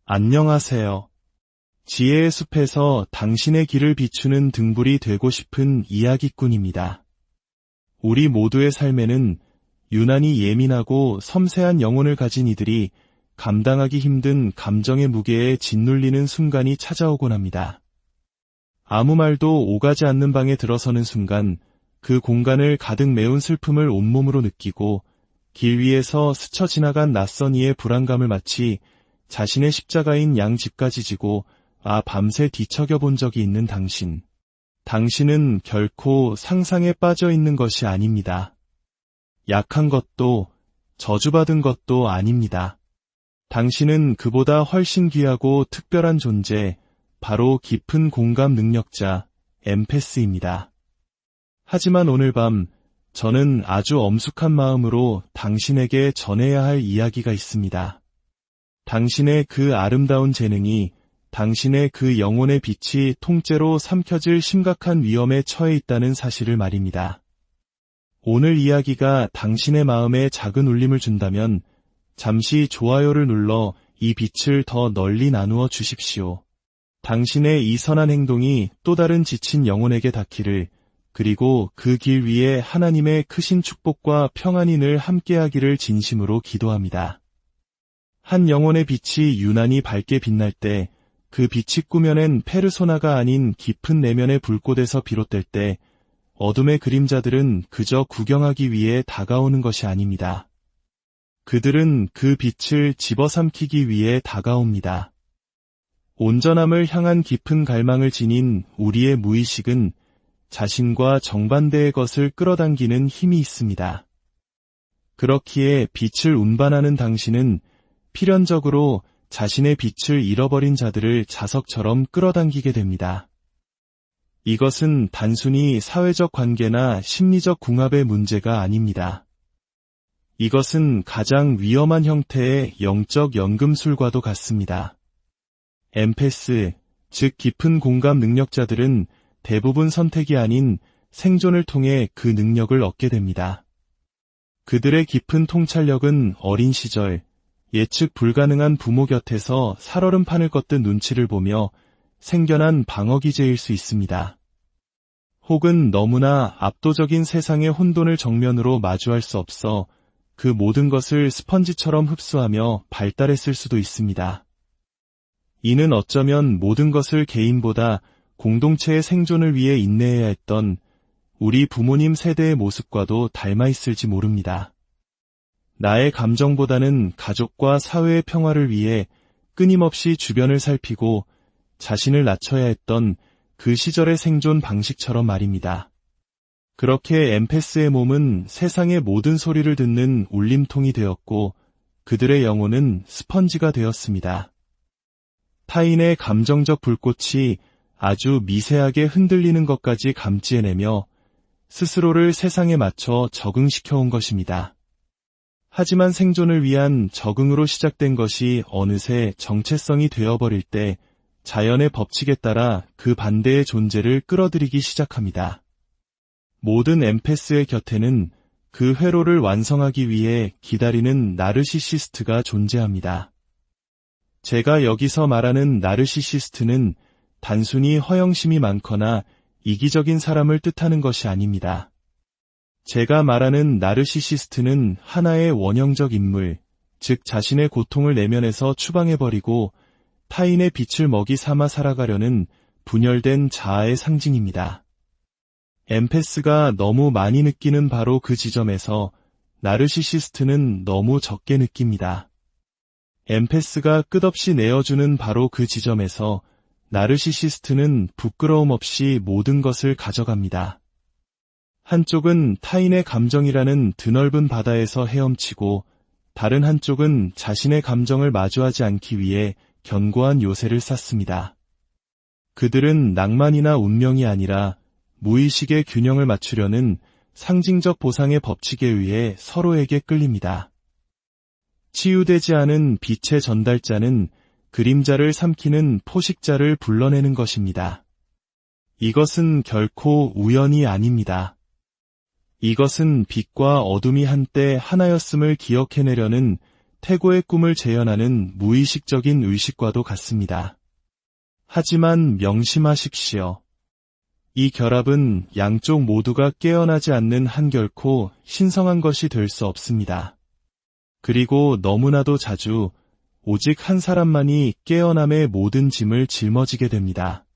안녕하세요. 지혜의 숲에서 당신의 길을 비추는 등불이 되고 싶은 이야기꾼입니다. 우리 모두의 삶에는 유난히 예민하고 섬세한 영혼을 가진 이들이 감당하기 힘든 감정의 무게에 짓눌리는 순간이 찾아오곤 합니다. 아무 말도 오가지 않는 방에 들어서는 순간 그 공간을 가득 메운 슬픔을 온몸으로 느끼고 길 위에서 스쳐 지나간 낯선 이의 불안감을 마치 자신의 십자가인 양 집까지 지고 밤새 뒤척여 본 적이 있는 당신. 당신은 결코 상상에 빠져 있는 것이 아닙니다. 약한 것도 저주받은 것도 아닙니다. 당신은 그보다 훨씬 귀하고 특별한 존재, 바로 깊은 공감 능력자, 엠패스입니다. 하지만 오늘 밤 저는 아주 엄숙한 마음으로 당신에게 전해야 할 이야기가 있습니다. 당신의 그 아름다운 재능이 당신의 그 영혼의 빛이 통째로 삼켜질 심각한 위험에 처해 있다는 사실을 말입니다. 오늘 이야기가 당신의 마음에 작은 울림을 준다면 잠시 좋아요를 눌러 이 빛을 더 널리 나누어 주십시오. 당신의 이 선한 행동이 또 다른 지친 영혼에게 닿기를, 그리고 그 길 위에 하나님의 크신 축복과 평안이 늘 함께하기를 진심으로 기도합니다. 한 영혼의 빛이 유난히 밝게 빛날 때, 그 빛이 꾸며낸 페르소나가 아닌 깊은 내면의 불꽃에서 비롯될 때, 어둠의 그림자들은 그저 구경하기 위해 다가오는 것이 아닙니다. 그들은 그 빛을 집어삼키기 위해 다가옵니다. 온전함을 향한 깊은 갈망을 지닌 우리의 무의식은 자신과 정반대의 것을 끌어당기는 힘이 있습니다. 그렇기에 빛을 운반하는 당신은 필연적으로 자신의 빛을 잃어버린 자들을 자석처럼 끌어당기게 됩니다. 이것은 단순히 사회적 관계나 심리적 궁합의 문제가 아닙니다. 이것은 가장 위험한 형태의 영적 연금술과도 같습니다. 엠패스, 즉 깊은 공감 능력자들은 대부분 선택이 아닌 생존을 통해 그 능력을 얻게 됩니다. 그들의 깊은 통찰력은 어린 시절, 예측 불가능한 부모 곁에서 살얼음판을 걷듯 눈치를 보며 생겨난 방어기제일 수 있습니다. 혹은 너무나 압도적인 세상의 혼돈을 정면으로 마주할 수 없어 그 모든 것을 스펀지처럼 흡수하며 발달했을 수도 있습니다. 이는 어쩌면 모든 것을 개인보다 공동체의 생존을 위해 인내해야 했던 우리 부모님 세대의 모습과도 닮아 있을지 모릅니다. 나의 감정보다는 가족과 사회의 평화를 위해 끊임없이 주변을 살피고 자신을 낮춰야 했던 그 시절의 생존 방식처럼 말입니다. 그렇게 엠패스의 몸은 세상의 모든 소리를 듣는 울림통이 되었고 그들의 영혼은 스펀지가 되었습니다. 타인의 감정적 불꽃이 아주 미세하게 흔들리는 것까지 감지해내며 스스로를 세상에 맞춰 적응시켜온 것입니다. 하지만 생존을 위한 적응으로 시작된 것이 어느새 정체성이 되어버릴 때 자연의 법칙에 따라 그 반대의 존재를 끌어들이기 시작합니다. 모든 엠패스의 곁에는 그 회로를 완성하기 위해 기다리는 나르시시스트가 존재합니다. 제가 여기서 말하는 나르시시스트는 단순히 허영심이 많거나 이기적인 사람을 뜻하는 것이 아닙니다. 제가 말하는 나르시시스트는 하나의 원형적 인물, 즉 자신의 고통을 내면에서 추방해버리고 타인의 빛을 먹이 삼아 살아가려는 분열된 자아의 상징입니다. 엠패스가 너무 많이 느끼는 바로 그 지점에서 나르시시스트는 너무 적게 느낍니다. 엠패스가 끝없이 내어주는 바로 그 지점에서 나르시시스트는 부끄러움 없이 모든 것을 가져갑니다. 한쪽은 타인의 감정이라는 드넓은 바다에서 헤엄치고 다른 한쪽은 자신의 감정을 마주하지 않기 위해 견고한 요새를 쌓습니다. 그들은 낭만이나 운명이 아니라 무의식의 균형을 맞추려는 상징적 보상의 법칙에 의해 서로에게 끌립니다. 치유되지 않은 빛의 전달자는 그림자를 삼키는 포식자를 불러내는 것입니다. 이것은 결코 우연이 아닙니다. 이것은 빛과 어둠이 한때 하나였음을 기억해내려는 태고의 꿈을 재현하는 무의식적인 의식과도 같습니다. 하지만 명심하십시오. 이 결합은 양쪽 모두가 깨어나지 않는 한 결코 신성한 것이 될 수 없습니다. 그리고 너무나도 자주 오직 한 사람만이 깨어남의 모든 짐을 짊어지게 됩니다.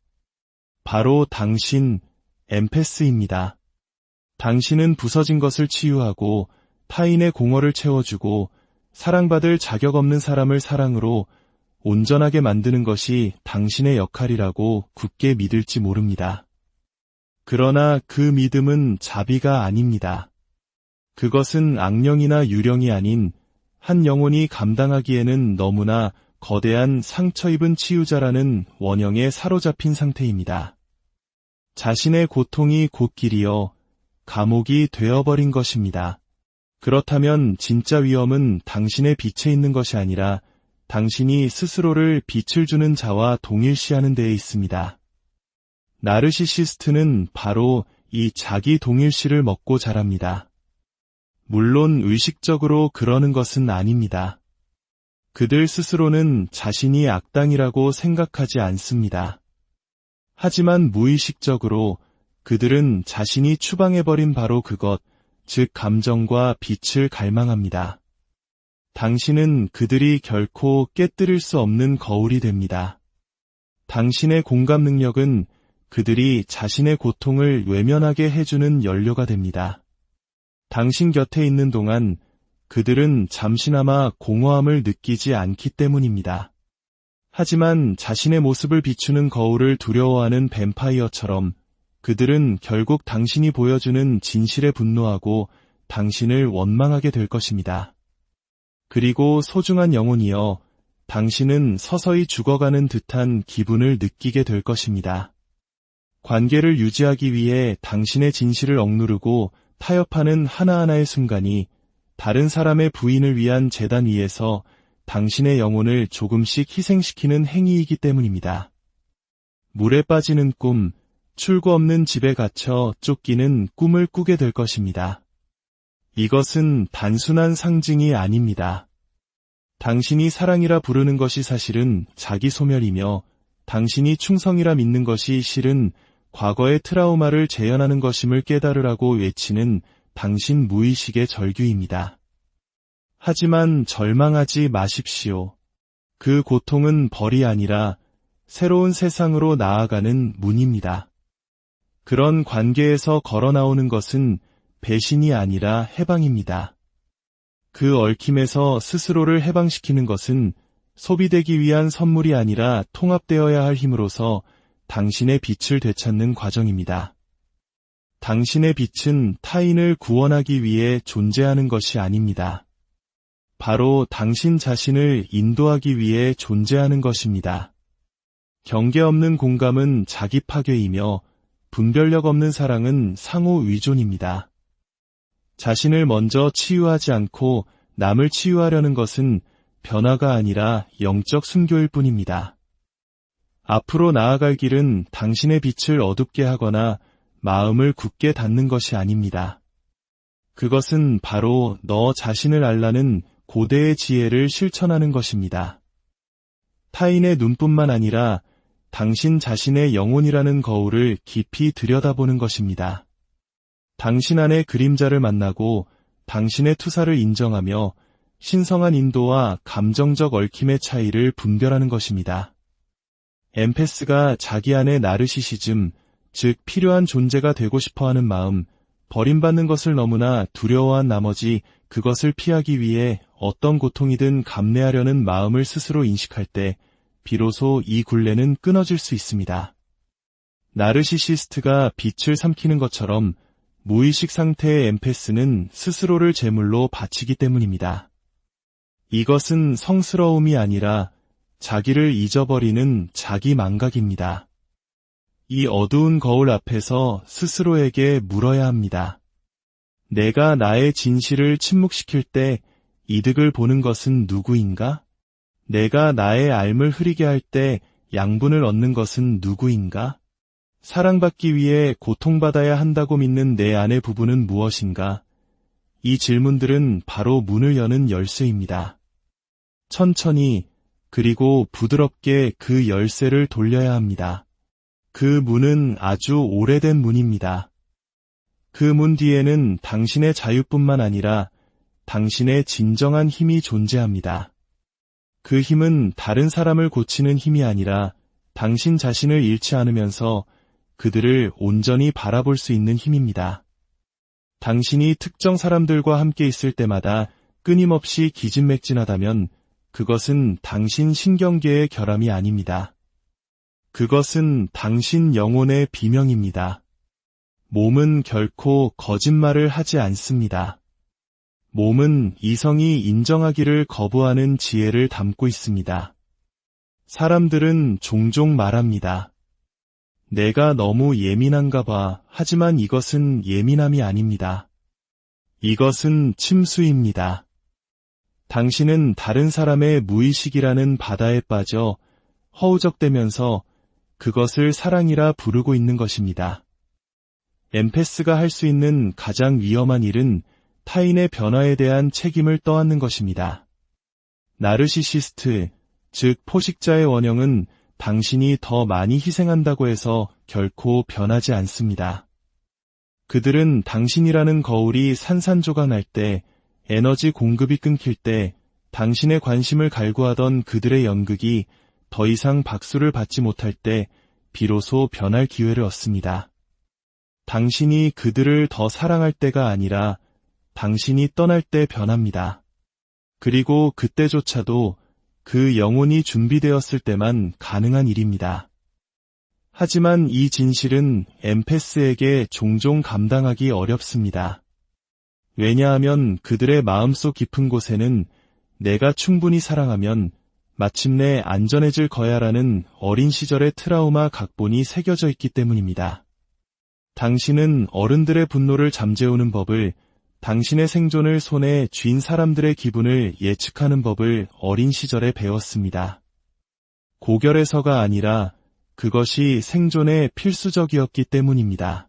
바로 당신, 엠패스입니다. 당신은 부서진 것을 치유하고 타인의 공허를 채워주고 사랑받을 자격 없는 사람을 사랑으로 온전하게 만드는 것이 당신의 역할이라고 굳게 믿을지 모릅니다. 그러나 그 믿음은 자비가 아닙니다. 그것은 악령이나 유령이 아닌 한 영혼이 감당하기에는 너무나 거대한 상처 입은 치유자라는 원형에 사로잡힌 상태입니다. 자신의 고통이 곧 길이여 감옥이 되어버린 것입니다. 그렇다면 진짜 위험은 당신의 빛에 있는 것이 아니라 당신이 스스로를 빛을 주는 자와 동일시하는 데에 있습니다. 나르시시스트는 바로 이 자기 동일시를 먹고 자랍니다. 물론 의식적으로 그러는 것은 아닙니다. 그들 스스로는 자신이 악당이라고 생각하지 않습니다. 하지만 무의식적으로 그들은 자신이 추방해버린 바로 그것, 즉 감정과 빛을 갈망합니다. 당신은 그들이 결코 깨뜨릴 수 없는 거울이 됩니다. 당신의 공감 능력은 그들이 자신의 고통을 외면하게 해주는 연료가 됩니다. 당신 곁에 있는 동안 그들은 잠시나마 공허함을 느끼지 않기 때문입니다. 하지만 자신의 모습을 비추는 거울을 두려워하는 뱀파이어처럼 그들은 결국 당신이 보여주는 진실에 분노하고 당신을 원망하게 될 것입니다. 그리고 소중한 영혼이여, 당신은 서서히 죽어가는 듯한 기분을 느끼게 될 것입니다. 관계를 유지하기 위해 당신의 진실을 억누르고 타협하는 하나하나의 순간이 다른 사람의 부인을 위한 제단 위에서 당신의 영혼을 조금씩 희생시키는 행위이기 때문입니다. 물에 빠지는 꿈, 출구 없는 집에 갇혀 쫓기는 꿈을 꾸게 될 것입니다. 이것은 단순한 상징이 아닙니다. 당신이 사랑이라 부르는 것이 사실은 자기 소멸이며 당신이 충성이라 믿는 것이 실은 과거의 트라우마를 재현하는 것임을 깨달으라고 외치는 당신 무의식의 절규입니다. 하지만 절망하지 마십시오. 그 고통은 벌이 아니라 새로운 세상으로 나아가는 문입니다. 그런 관계에서 걸어 나오는 것은 배신이 아니라 해방입니다. 그 얽힘에서 스스로를 해방시키는 것은 소비되기 위한 선물이 아니라 통합되어야 할 힘으로서 당신의 빛을 되찾는 과정입니다. 당신의 빛은 타인을 구원하기 위해 존재하는 것이 아닙니다. 바로 당신 자신을 인도하기 위해 존재하는 것입니다. 경계 없는 공감은 자기 파괴이며 분별력 없는 사랑은 상호 의존입니다. 자신을 먼저 치유하지 않고 남을 치유하려는 것은 변화가 아니라 영적 순교일 뿐입니다. 앞으로 나아갈 길은 당신의 빛을 어둡게 하거나 마음을 굳게 닫는 것이 아닙니다. 그것은 바로 너 자신을 알라는 고대의 지혜를 실천하는 것입니다. 타인의 눈뿐만 아니라 당신 자신의 영혼이라는 거울을 깊이 들여다보는 것입니다. 당신 안의 그림자를 만나고 당신의 투사를 인정하며 신성한 인도와 감정적 얽힘의 차이를 분별하는 것입니다. 엠패스가 자기 안의 나르시시즘, 즉 필요한 존재가 되고 싶어하는 마음, 버림받는 것을 너무나 두려워한 나머지 그것을 피하기 위해 어떤 고통이든 감내하려는 마음을 스스로 인식할 때 비로소 이 굴레는 끊어질 수 있습니다. 나르시시스트가 빛을 삼키는 것처럼 무의식 상태의 엠패스는 스스로를 제물로 바치기 때문입니다. 이것은 성스러움이 아니라 자기를 잊어버리는 자기 망각입니다. 이 어두운 거울 앞에서 스스로에게 물어야 합니다. 내가 나의 진실을 침묵시킬 때 이득을 보는 것은 누구인가? 내가 나의 앓을 흐리게 할 때 양분을 얻는 것은 누구인가? 사랑받기 위해 고통받아야 한다고 믿는 내 안의 부분은 무엇인가? 이 질문들은 바로 문을 여는 열쇠입니다. 천천히 그리고 부드럽게 그 열쇠를 돌려야 합니다. 그 문은 아주 오래된 문입니다. 그 문 뒤에는 당신의 자유뿐만 아니라 당신의 진정한 힘이 존재합니다. 그 힘은 다른 사람을 고치는 힘이 아니라 당신 자신을 잃지 않으면서 그들을 온전히 바라볼 수 있는 힘입니다. 당신이 특정 사람들과 함께 있을 때마다 끊임없이 기진맥진하다면 그것은 당신 신경계의 결함이 아닙니다. 그것은 당신 영혼의 비명입니다. 몸은 결코 거짓말을 하지 않습니다. 몸은 이성이 인정하기를 거부하는 지혜를 담고 있습니다. 사람들은 종종 말합니다. 내가 너무 예민한가 봐. 하지만 이것은 예민함이 아닙니다. 이것은 침수입니다. 당신은 다른 사람의 무의식이라는 바다에 빠져 허우적대면서 그것을 사랑이라 부르고 있는 것입니다. 엠패스가 할 수 있는 가장 위험한 일은 타인의 변화에 대한 책임을 떠안는 것입니다. 나르시시스트, 즉 포식자의 원형은 당신이 더 많이 희생한다고 해서 결코 변하지 않습니다. 그들은 당신이라는 거울이 산산조각 날 때, 에너지 공급이 끊길 때, 당신의 관심을 갈구하던 그들의 연극이 더 이상 박수를 받지 못할 때, 비로소 변할 기회를 얻습니다. 당신이 그들을 더 사랑할 때가 아니라 당신이 떠날 때 변합니다. 그리고 그때조차도 그 영혼이 준비되었을 때만 가능한 일입니다. 하지만 이 진실은 엠패스에게 종종 감당하기 어렵습니다. 왜냐하면 그들의 마음속 깊은 곳에는 내가 충분히 사랑하면 마침내 안전해질 거야라는 어린 시절의 트라우마 각본이 새겨져 있기 때문입니다. 당신은 어른들의 분노를 잠재우는 법을, 당신의 생존을 손에 쥔 사람들의 기분을 예측하는 법을 어린 시절에 배웠습니다. 고결에서가 아니라 그것이 생존에 필수적이었기 때문입니다.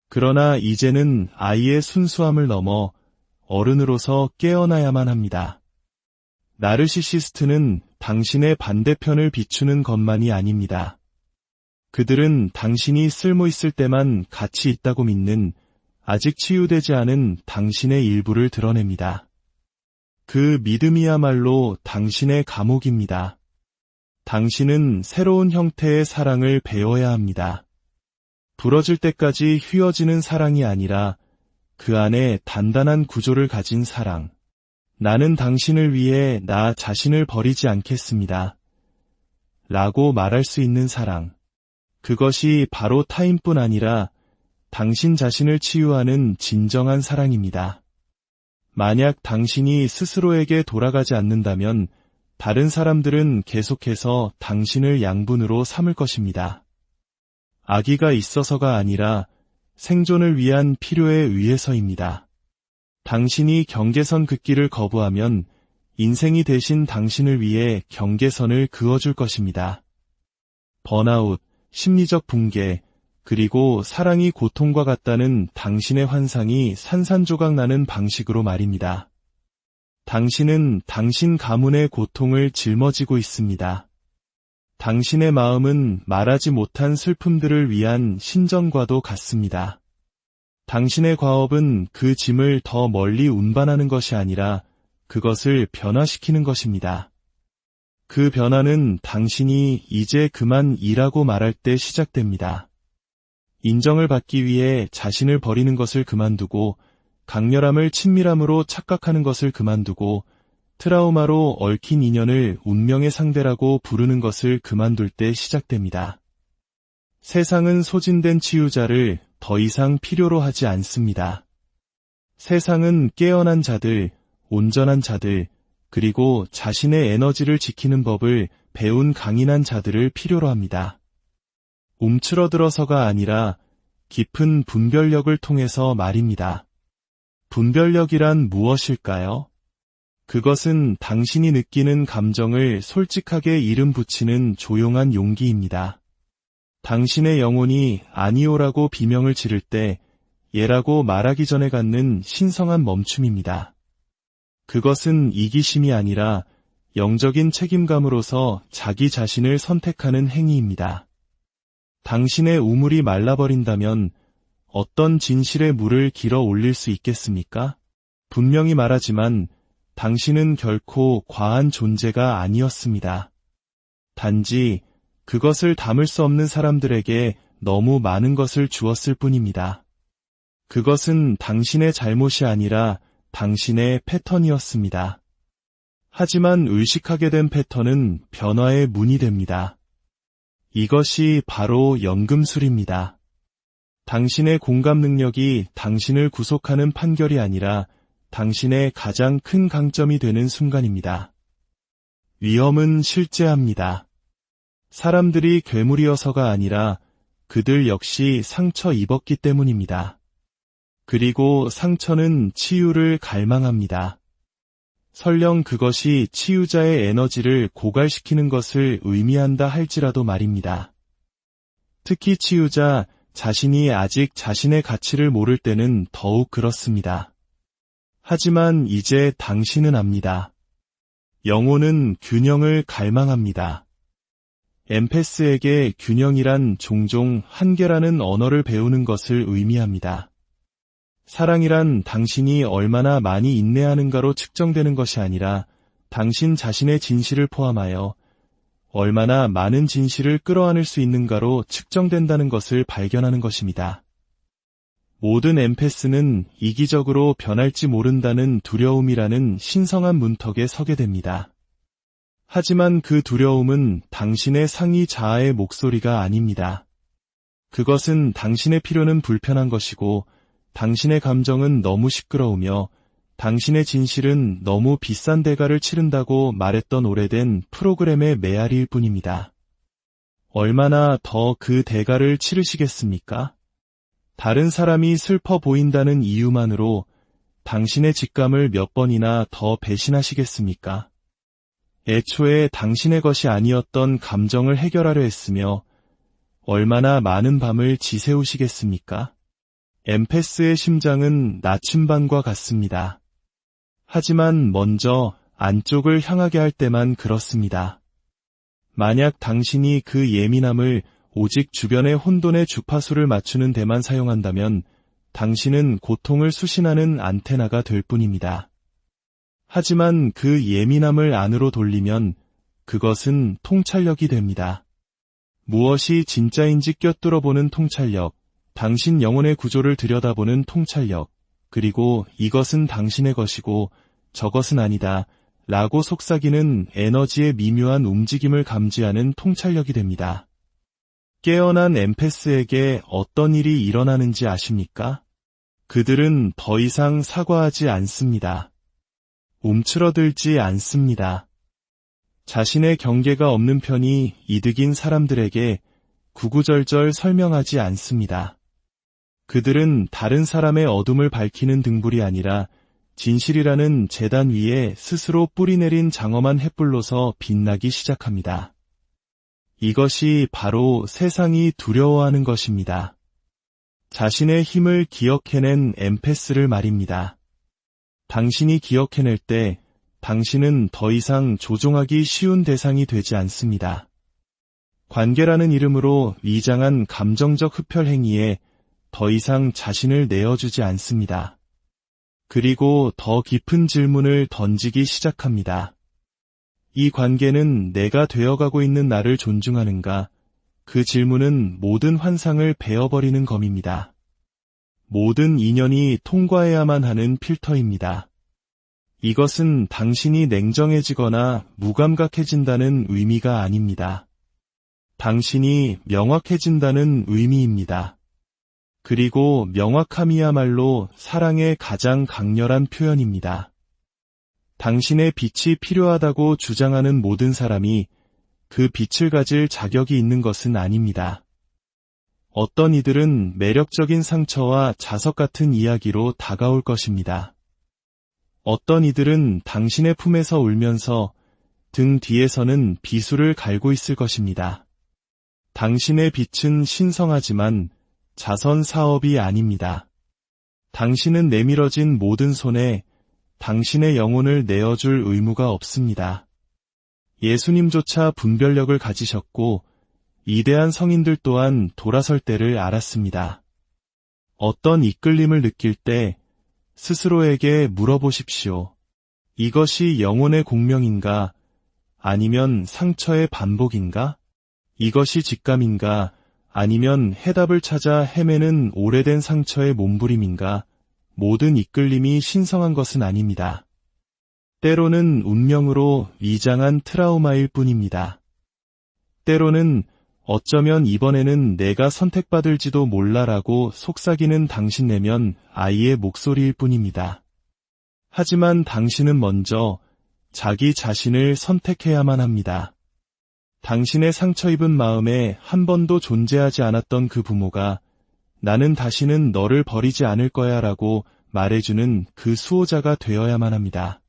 그러나 이제는 아이의 순수함을 넘어 어른으로서 깨어나야만 합니다. 나르시시스트는 당신의 반대편을 비추는 것만이 아닙니다. 그들은 당신이 쓸모있을 때만 가치 있다고 믿는 아직 치유되지 않은 당신의 일부를 드러냅니다. 그 믿음이야말로 당신의 감옥입니다. 당신은 새로운 형태의 사랑을 배워야 합니다. 부러질 때까지 휘어지는 사랑이 아니라 그 안에 단단한 구조를 가진 사랑. 나는 당신을 위해 나 자신을 버리지 않겠습니다. 라고 말할 수 있는 사랑. 그것이 바로 타인뿐 아니라 당신 자신을 치유하는 진정한 사랑입니다. 만약 당신이 스스로에게 돌아가지 않는다면 다른 사람들은 계속해서 당신을 양분으로 삼을 것입니다. 아기가 있어서가 아니라 생존을 위한 필요에 의해서입니다. 당신이 경계선 긋기를 거부하면 인생이 대신 당신을 위해 경계선을 그어줄 것입니다. 번아웃, 심리적 붕괴, 그리고 사랑이 고통과 같다는 당신의 환상이 산산조각 나는 방식으로 말입니다. 당신은 당신 가문의 고통을 짊어지고 있습니다. 당신의 마음은 말하지 못한 슬픔들을 위한 신전과도 같습니다. 당신의 과업은 그 짐을 더 멀리 운반하는 것이 아니라 그것을 변화시키는 것입니다. 그 변화는 당신이 이제 그만 일하고 말할 때 시작됩니다. 인정을 받기 위해 자신을 버리는 것을 그만두고 강렬함을 친밀함으로 착각하는 것을 그만두고 트라우마로 얽힌 인연을 운명의 상대라고 부르는 것을 그만둘 때 시작됩니다. 세상은 소진된 치유자를 더 이상 필요로 하지 않습니다. 세상은 깨어난 자들, 온전한 자들, 그리고 자신의 에너지를 지키는 법을 배운 강인한 자들을 필요로 합니다. 움츠러들어서가 아니라 깊은 분별력을 통해서 말입니다. 분별력이란 무엇일까요? 그것은 당신이 느끼는 감정을 솔직하게 이름 붙이는 조용한 용기입니다. 당신의 영혼이 아니오라고 비명을 지를 때 예라고 말하기 전에 갖는 신성한 멈춤입니다. 그것은 이기심이 아니라 영적인 책임감으로서 자기 자신을 선택하는 행위입니다. 당신의 우물이 말라버린다면 어떤 진실의 물을 길어 올릴 수 있겠습니까? 분명히 말하지만 당신은 결코 과한 존재가 아니었습니다. 단지 그것을 담을 수 없는 사람들에게 너무 많은 것을 주었을 뿐입니다. 그것은 당신의 잘못이 아니라 당신의 패턴이었습니다. 하지만 의식하게 된 패턴은 변화의 문이 됩니다. 이것이 바로 연금술입니다. 당신의 공감 능력이 당신을 구속하는 판결이 아니라 당신의 가장 큰 강점이 되는 순간입니다. 위험은 실제합니다. 사람들이 괴물이어서가 아니라 그들 역시 상처 입었기 때문입니다. 그리고 상처는 치유를 갈망합니다. 설령 그것이 치유자의 에너지를 고갈시키는 것을 의미한다 할지라도 말입니다. 특히 치유자 자신이 아직 자신의 가치를 모를 때는 더욱 그렇습니다. 하지만 이제 당신은 압니다. 영혼은 균형을 갈망합니다. 엠페스에게 균형이란 종종 한계라는 언어를 배우는 것을 의미합니다. 사랑이란 당신이 얼마나 많이 인내하는가로 측정되는 것이 아니라 당신 자신의 진실을 포함하여 얼마나 많은 진실을 끌어안을 수 있는가로 측정된다는 것을 발견하는 것입니다. 모든 엠페스는 이기적으로 변할지 모른다는 두려움이라는 신성한 문턱에 서게 됩니다. 하지만 그 두려움은 당신의 상위 자아의 목소리가 아닙니다. 그것은 당신의 필요는 불편한 것이고 당신의 감정은 너무 시끄러우며 당신의 진실은 너무 비싼 대가를 치른다고 말했던 오래된 프로그램의 메아리일 뿐입니다. 얼마나 더 그 대가를 치르시겠습니까? 다른 사람이 슬퍼 보인다는 이유만으로 당신의 직감을 몇 번이나 더 배신하시겠습니까? 애초에 당신의 것이 아니었던 감정을 해결하려 했으며 얼마나 많은 밤을 지새우시겠습니까? 엠페스의 심장은 나침반과 같습니다. 하지만 먼저 안쪽을 향하게 할 때만 그렇습니다. 만약 당신이 그 예민함을 오직 주변의 혼돈의 주파수를 맞추는 데만 사용한다면 당신은 고통을 수신하는 안테나가 될 뿐입니다. 하지만 그 예민함을 안으로 돌리면 그것은 통찰력이 됩니다. 무엇이 진짜인지 꿰뚫어보는 통찰력, 당신 영혼의 구조를 들여다보는 통찰력, 그리고 이것은 당신의 것이고 저것은 아니다 라고 속삭이는 에너지의 미묘한 움직임을 감지하는 통찰력이 됩니다. 깨어난 엠페스에게 어떤 일이 일어나는지 아십니까? 그들은 더 이상 사과하지 않습니다. 움츠러들지 않습니다. 자신의 경계가 없는 편이 이득인 사람들에게 구구절절 설명하지 않습니다. 그들은 다른 사람의 어둠을 밝히는 등불이 아니라 진실이라는 제단 위에 스스로 뿌리내린 장엄한 햇불로서 빛나기 시작합니다. 이것이 바로 세상이 두려워하는 것입니다. 자신의 힘을 기억해낸 엠페스를 말입니다. 당신이 기억해낼 때 당신은 더 이상 조종하기 쉬운 대상이 되지 않습니다. 관계라는 이름으로 위장한 감정적 흡혈 행위에 더 이상 자신을 내어주지 않습니다. 그리고 더 깊은 질문을 던지기 시작합니다. 이 관계는 내가 되어가고 있는 나를 존중하는가? 그 질문은 모든 환상을 베어버리는 검입니다. 모든 인연이 통과해야만 하는 필터입니다. 이것은 당신이 냉정해지거나 무감각해진다는 의미가 아닙니다. 당신이 명확해진다는 의미입니다. 그리고 명확함이야말로 사랑의 가장 강렬한 표현입니다. 당신의 빛이 필요하다고 주장하는 모든 사람이 그 빛을 가질 자격이 있는 것은 아닙니다. 어떤 이들은 매력적인 상처와 자석 같은 이야기로 다가올 것입니다. 어떤 이들은 당신의 품에서 울면서 등 뒤에서는 비수를 갈고 있을 것입니다. 당신의 빛은 신성하지만 자선 사업이 아닙니다. 당신은 내밀어진 모든 손에 당신의 영혼을 내어줄 의무가 없습니다. 예수님조차 분별력을 가지셨고 위대한 성인들 또한 돌아설 때를 알았습니다. 어떤 이끌림을 느낄 때 스스로에게 물어보십시오. 이것이 영혼의 공명인가? 아니면 상처의 반복인가? 이것이 직감인가? 아니면 해답을 찾아 헤매는 오래된 상처의 몸부림인가? 모든 이끌림이 신성한 것은 아닙니다. 때로는 운명으로 위장한 트라우마일 뿐입니다. 때로는 어쩌면 이번에는 내가 선택받을지도 몰라라고 속삭이는 당신 내면 아이의 목소리일 뿐입니다. 하지만 당신은 먼저 자기 자신을 선택해야만 합니다. 당신의 상처 입은 마음에 한 번도 존재하지 않았던 그 부모가 나는 다시는 너를 버리지 않을 거야 라고 말해주는 그 수호자가 되어야만 합니다.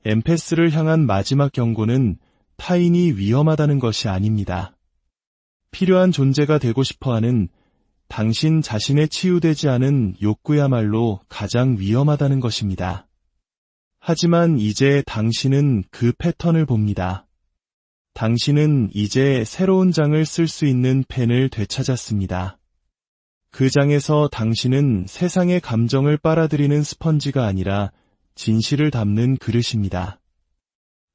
엠패스를 향한 마지막 경고는 타인이 위험하다는 것이 아닙니다. 필요한 존재가 되고 싶어하는 당신 자신의 치유되지 않은 욕구야말로 가장 위험하다는 것입니다. 하지만 이제 당신은 그 패턴을 봅니다. 당신은 이제 새로운 장을 쓸 수 있는 펜을 되찾았습니다. 그 장에서 당신은 세상의 감정을 빨아들이는 스펀지가 아니라 진실을 담는 그릇입니다.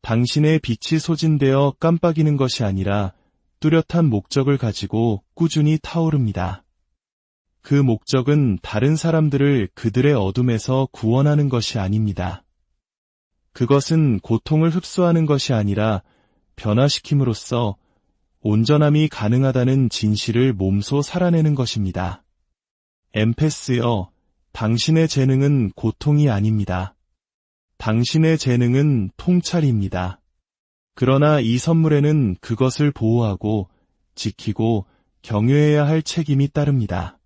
당신의 빛이 소진되어 깜빡이는 것이 아니라 뚜렷한 목적을 가지고 꾸준히 타오릅니다. 그 목적은 다른 사람들을 그들의 어둠에서 구원하는 것이 아닙니다. 그것은 고통을 흡수하는 것이 아니라 변화시킴으로써 온전함이 가능하다는 진실을 몸소 살아내는 것입니다. 엠패스여, 당신의 재능은 고통이 아닙니다. 당신의 재능은 통찰입니다. 그러나 이 선물에는 그것을 보호하고 지키고 경유해야 할 책임이 따릅니다.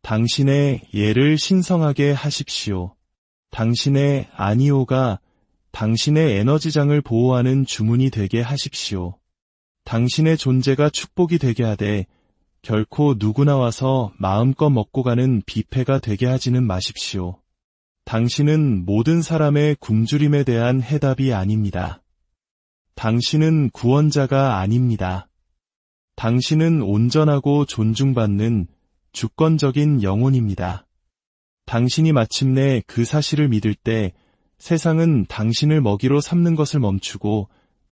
당신의 예를 신성하게 하십시오. 당신의 아니오가 당신의 에너지장을 보호하는 주문이 되게 하십시오. 당신의 존재가 축복이 되게 하되 결코 누구나 와서 마음껏 먹고 가는 뷔페가 되게 하지는 마십시오. 당신은 모든 사람의 굶주림에 대한 해답이 아닙니다. 당신은 구원자가 아닙니다. 당신은 온전하고 존중받는 주권적인 영혼입니다. 당신이 마침내 그 사실을 믿을 때 세상은 당신을 먹이로 삼는 것을 멈추고